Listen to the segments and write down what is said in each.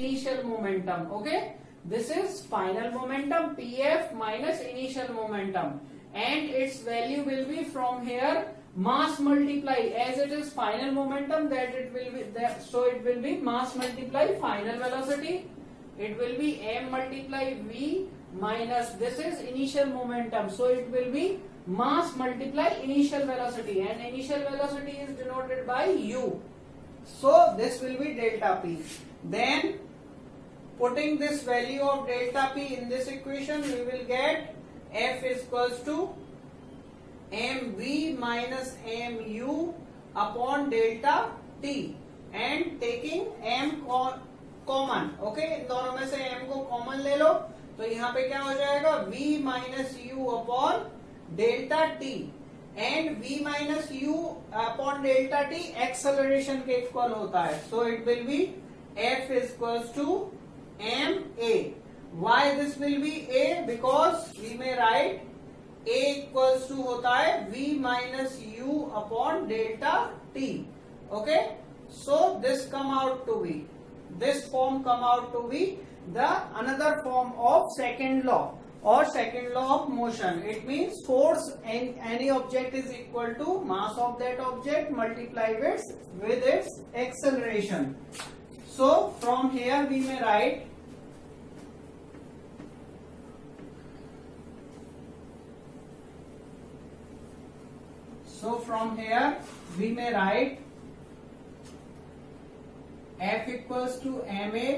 initial momentum. Okay, this is final momentum PF minus initial momentum, and its value will be from here mass multiply, as it is final momentum, that it will be that, so it will be mass multiply final velocity. It will be m multiply v minus, this is initial momentum, so it will be mass multiply initial velocity, and initial velocity is denoted by u. So this will be delta p. Then putting this value of delta p in this equation, we will get F is equals to mv minus mu upon delta t, and taking m common. Okay, इन दोनों में से m को common ले लो, तो यहाँ पे क्या हो जाएगा v minus u upon delta t, and v minus u upon delta t acceleration के इक्वल होता है. So it will be f is equals to m a. Why this will be a? Because we में right a equals to होता है v minus u upon delta t. Okay, so this come out to be, this form come out to be the another form of second law or second law of motion. It means force in any object is equal to mass of that object multiplied with its acceleration. So from here we may write F equals to ma.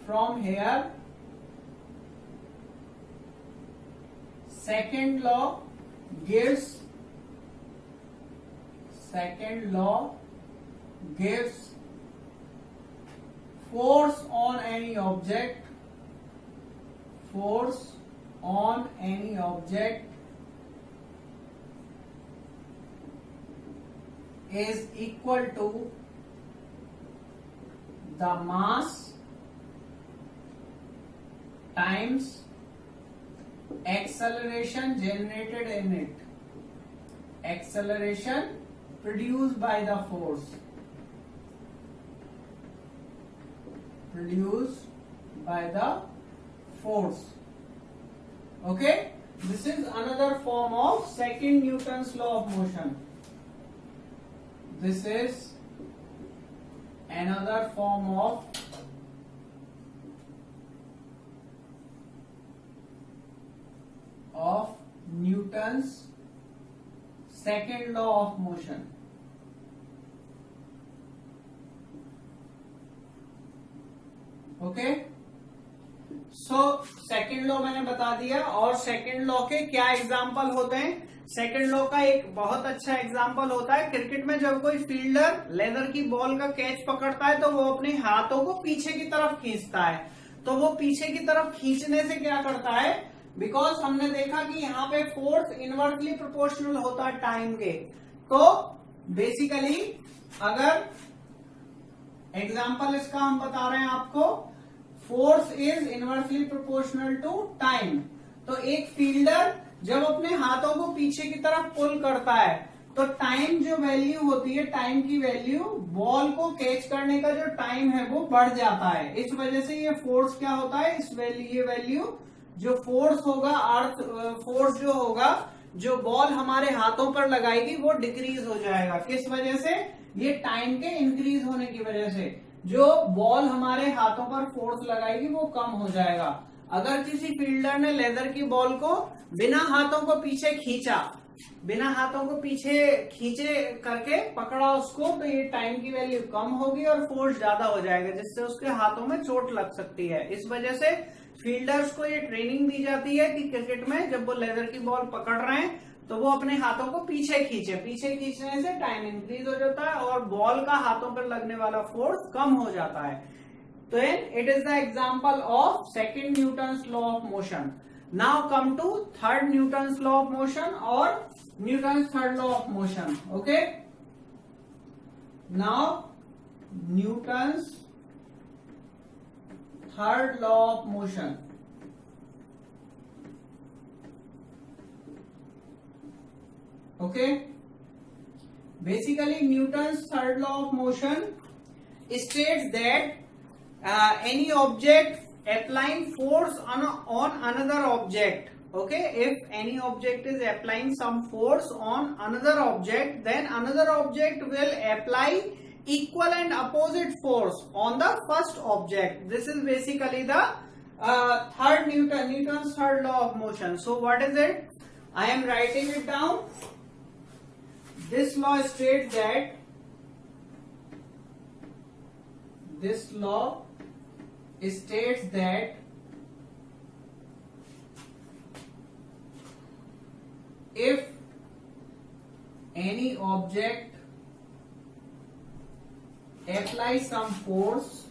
From here second law gives force on any object is equal to the mass times acceleration generated in it, acceleration produced by the force, Okay, this is another form of second Newton's law of motion. This is another form of Newton's second law of motion. Okay, so second law मैंने बता दिया. और second law के क्या example होते हैं? Second law का एक बहुत अच्छा एग्जाम्पल होता है क्रिकेट में, जब कोई फील्डर लेदर की बॉल का कैच पकड़ता है तो वो अपने हाथों को पीछे की तरफ खींचता है. तो वो पीछे की तरफ खींचने से क्या करता है, बिकॉज हमने देखा कि यहाँ पे फोर्स इनवर्सली प्रोपोर्शनल होता है टाइम के. तो बेसिकली अगर एग्जाम्पल इसका हम बता रहे हैं आपको, force is inversely proportional to time. तो एक फील्डर जब अपने हाथों को पीछे की तरफ पुल करता है तो टाइम जो वैल्यू होती है, टाइम की वैल्यू बॉल को कैच करने का जो टाइम है वो बढ़ जाता है. इस वजह से ये फोर्स क्या होता है, ये वैल्यू जो फोर्स होगा, अर्थ फोर्स जो होगा, जो बॉल हमारे हाथों पर लगाएगी वो डिक्रीज हो जाएगा. किस वजह से? ये टाइम के इंक्रीज होने की वजह से जो बॉल हमारे हाथों पर फोर्स लगाएगी वो कम हो जाएगा. अगर किसी फील्डर ने लेदर की बॉल को बिना हाथों को पीछे खींचा, बिना हाथों को पीछे खींचे करके पकड़ा उसको, तो ये टाइम की वैल्यू कम होगी और फोर्स ज्यादा हो जाएगा, जिससे उसके हाथों में चोट लग सकती है. इस वजह से फील्डर्स को ये ट्रेनिंग दी जाती है कि क्रिकेट में जब वो लेदर की बॉल पकड़ रहे हैं तो वो अपने हाथों को पीछे खींचे. पीछे खींचने से टाइम इंक्रीज हो जाता है और बॉल का हाथों पर लगने वाला फोर्स कम हो जाता है. तो it is the example of second Newton's law of motion. Now come to third Newton's law of motion और Newton's third law of motion. Okay, now Newton's third law of motion. Okay, basically Newton's third law of motion states that any object applying force on another object. Okay, if any object is applying some force on another object, then another object will apply equal and opposite force on the first object. This is basically the Newton's third law of motion. So what is it? I am writing it down. This law states that if any object applies some force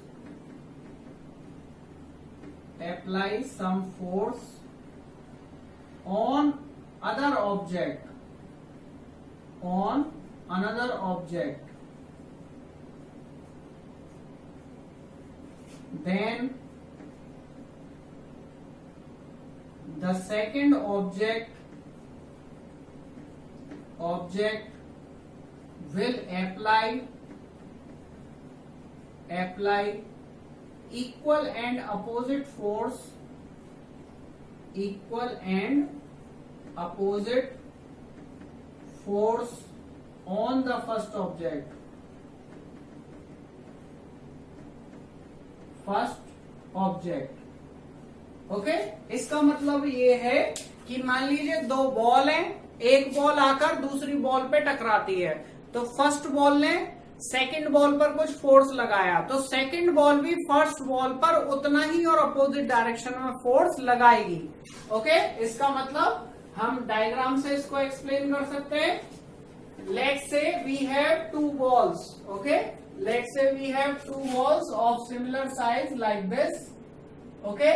on another object, then the second object will apply equal and opposite force on the first object. Okay, इसका मतलब ये है कि मान लीजिए दो ball हैं, एक बॉल आकर दूसरी बॉल पे टकराती है, तो फर्स्ट बॉल ने सेकंड बॉल पर कुछ फोर्स लगाया, तो सेकंड बॉल भी फर्स्ट बॉल पर उतना ही और अपोजिट डायरेक्शन में फोर्स लगाएगी. ओके, इसका मतलब हम डायग्राम से इसको एक्सप्लेन कर सकते हैं. Let's say we have two balls. Okay, let's say we have two balls of similar size like this. Okay,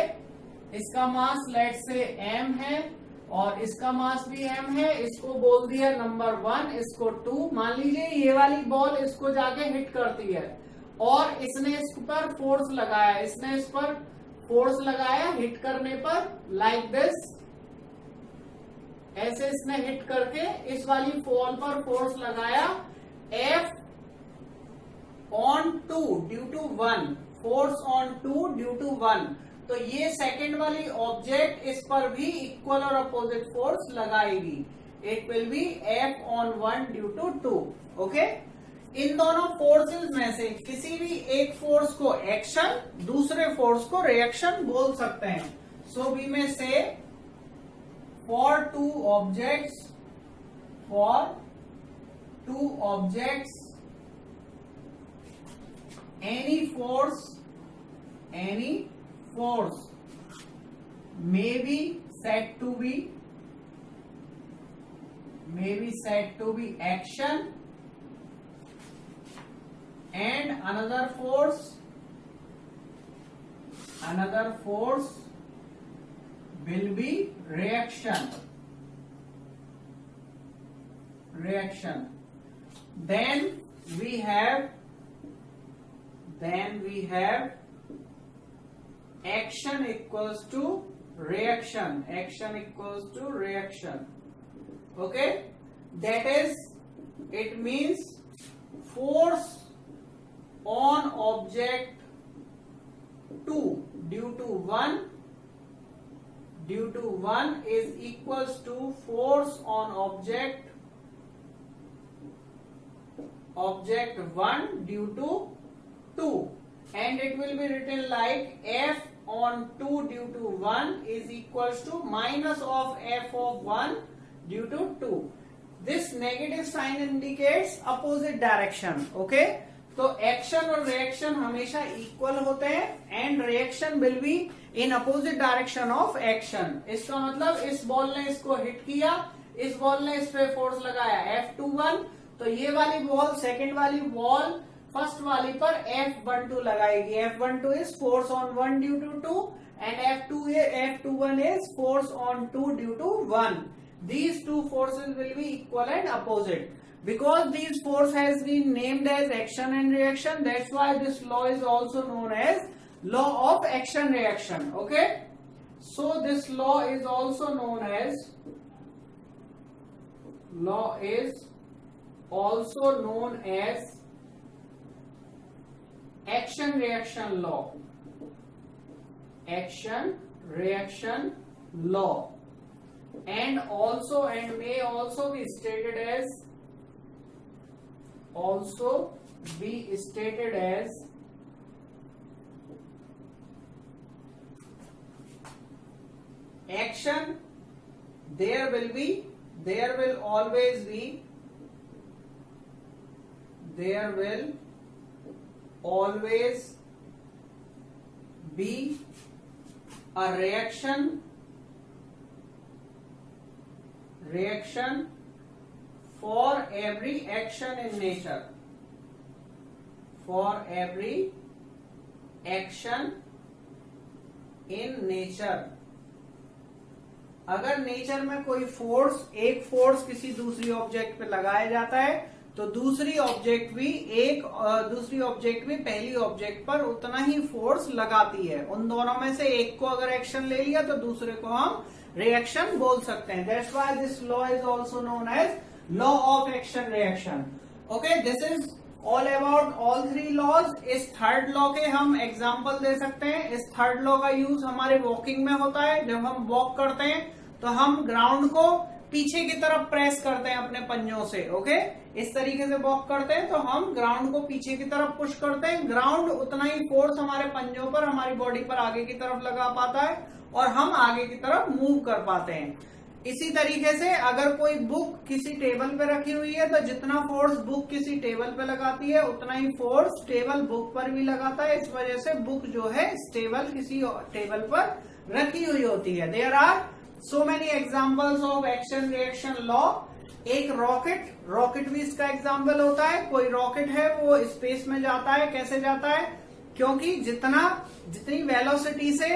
इसका मास let's say m है और इसका मास भी m है. इसको बोल दिया नंबर 1, इसको 2. मान लीजिए ये वाली बॉल इसको जाके हिट करती है और इसने इस पर फोर्स लगाया, हिट करने पर लाइक दिस, ऐसे इसने हिट करके इस वाली बॉल पर फोर्स लगाया. F on 2 due to 1, force on 2 due to 1. तो ये सेकेंड वाली ऑब्जेक्ट इस पर भी इक्वल और अपोजिट फोर्स लगाएगी. It will be F on 1 due to 2. Okay, इन दोनों फोर्सेस में से किसी भी एक फोर्स को एक्शन, दूसरे फोर्स को रिएक्शन बोल सकते हैं. सो वी में से for two objects any force may be said to be action, and another force will be reaction. Then we have action equals to reaction. Okay, that is, it means force on object 2 due to 1 is equals to force on object 1 due to 2, and it will be written like F on 2 due to 1 is equals to minus of F of 1 due to 2. This negative sign indicates opposite direction. Okay, तो action और reaction हमेशा equal होते हैं and reaction will be in opposite direction of action. इसका मतलब इस ball ने इसको हिट किया, इस बॉल ने इस पे फोर्स लगाया F21, तो ये वाली बॉल सेकेंड वाली बॉल फर्स्ट वाली पर F12 लगाएगी. F12 is force on 1 due to 2 and F21 is force on 2 due to 1. These two forces will be equal and opposite. Because these force has been named as action and reaction, that's why this law is also known as law of action reaction. Okay, so this law is also known as action reaction law, action reaction law, and also and may also be stated as action. There will always be a reaction for every action in nature, for every action in nature. अगर nature में कोई एक force किसी दूसरी object पे लगाया जाता है तो दूसरी ऑब्जेक्ट भी पहली ऑब्जेक्ट पर उतना ही फोर्स लगाती है। उन दोनों में से एक को अगर एक्शन ले लिया तो दूसरे को हम रिएक्शन बोल सकते हैं। That's why this law is also known as law of action reaction. Okay, this is all about all three laws. इस थर्ड लॉ के हम एग्जाम्पल दे सकते हैं। इस थर्ड लॉ का यूज हमारे वॉकिंग में होता है। जब हम वॉक करते हैं तो हम ग्राउंड को पीछे की तरफ प्रेस करते हैं अपने पंजों से। ओके, इस तरीके से वॉक करते हैं तो हम ग्राउंड को पीछे की तरफ पुश करते हैं। ग्राउंड उतना ही फोर्स हमारे पंजों पर, हमारी बॉडी पर आगे की तरफ लगा पाता है और हम आगे की तरफ मूव कर पाते हैं। इसी तरीके से अगर कोई बुक किसी टेबल पे रखी हुई है तो जितना फोर्स बुक किसी टेबल पे लगाती है उतना ही फोर्स टेबल बुक पर भी लगाता है। इस वजह से बुक जो है स्टेबल किसी टेबल पर रखी हुई होती है। There are so many examples of action reaction law। एक रॉकेट भी इसका एग्जाम्पल होता है। कोई रॉकेट है वो स्पेस में जाता है। कैसे जाता है? क्योंकि जितनी वेलोसिटी से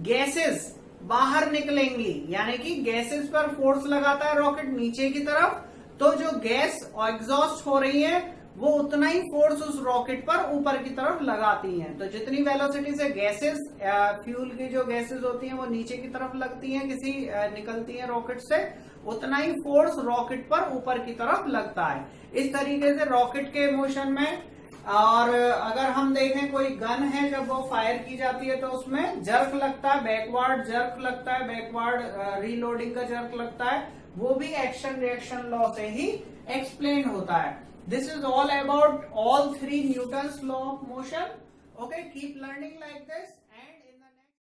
गैसेस बाहर निकलेंगी, यानी कि गैसेस पर फोर्स लगाता है रॉकेट नीचे की तरफ, तो जो गैस एग्जॉस्ट हो रही है वो उतना ही फोर्स उस रॉकेट पर ऊपर की तरफ लगाती हैं। तो जितनी वेलोसिटी से गैसेस, फ्यूल की जो गैसेस होती हैं वो नीचे की तरफ लगती हैं, निकलती हैं रॉकेट से, उतना ही फोर्स रॉकेट पर ऊपर की तरफ लगता है। इस तरीके से रॉकेट के मोशन में। और अगर हम देखें कोई गन है, जब वो फायर की जाती है तो उसमें जर्क लगता है, बैकवर्ड जर्क लगता है, बैकवर्ड रीलोडिंग का जर्क लगता है, वो भी एक्शन रिएक्शन लॉ से ही एक्सप्लेन होता है। This is all about all three Newton's law of motion. Okay, keep learning like this.